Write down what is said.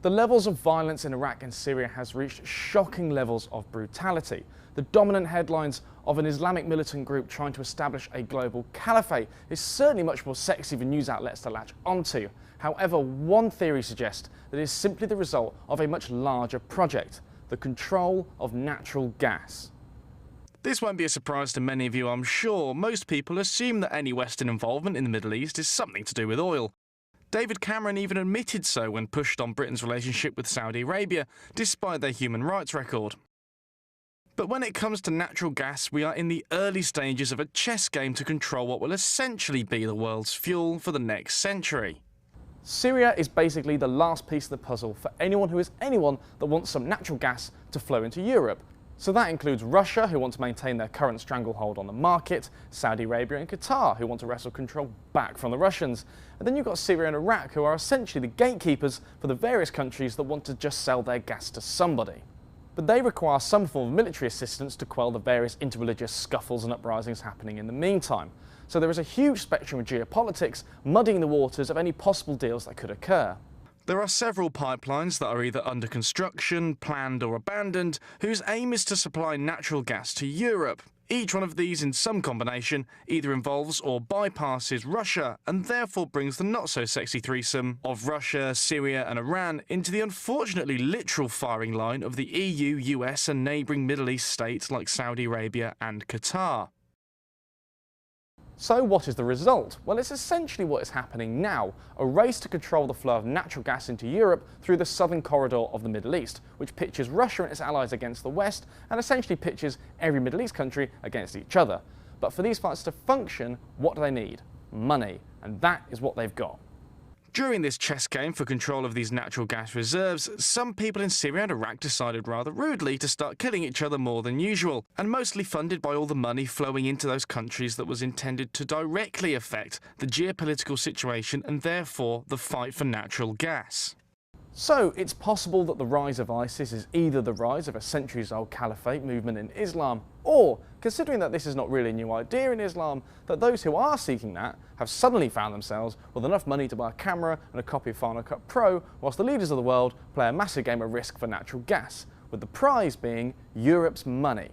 The levels of violence in Iraq and Syria has reached shocking levels of brutality. The dominant headlines of an Islamic militant group trying to establish a global caliphate is certainly much more sexy for news outlets to latch onto. However, one theory suggests that it is simply the result of a much larger project, the control of natural gas. This won't be a surprise to many of you, I'm sure. Most people assume that any Western involvement in the Middle East is something to do with oil. David Cameron even admitted so when pushed on Britain's relationship with Saudi Arabia, despite their human rights record. But when it comes to natural gas, we are in the early stages of a chess game to control what will essentially be the world's fuel for the next century. Syria is basically the last piece of the puzzle for anyone who is anyone that wants some natural gas to flow into Europe. So that includes Russia, who want to maintain their current stranglehold on the market, Saudi Arabia and Qatar, who want to wrestle control back from the Russians. And then you've got Syria and Iraq, who are essentially the gatekeepers for the various countries that want to just sell their gas to somebody. But they require some form of military assistance to quell the various interreligious scuffles and uprisings happening in the meantime. So there is a huge spectrum of geopolitics muddying the waters of any possible deals that could occur. There are several pipelines that are either under construction, planned or abandoned, whose aim is to supply natural gas to Europe. Each one of these in some combination either involves or bypasses Russia and therefore brings the not-so-sexy threesome of Russia, Syria and Iran into the unfortunately literal firing line of the EU, US and neighbouring Middle East states like Saudi Arabia and Qatar. So what is the result? Well, it's essentially what is happening now, a race to control the flow of natural gas into Europe through the southern corridor of the Middle East, which pitches Russia and its allies against the West and essentially pitches every Middle East country against each other. But for these fights to function, what do they need? Money, and that is what they've got. During this chess game for control of these natural gas reserves, some people in Syria and Iraq decided rather rudely to start killing each other more than usual, and mostly funded by all the money flowing into those countries that was intended to directly affect the geopolitical situation and therefore the fight for natural gas. So it's possible that the rise of ISIS is either the rise of a centuries-old caliphate movement in Islam, or, considering that this is not really a new idea in Islam, that those who are seeking that have suddenly found themselves with enough money to buy a camera and a copy of Final Cut Pro, whilst the leaders of the world play a massive game of Risk for natural gas, with the prize being Europe's money.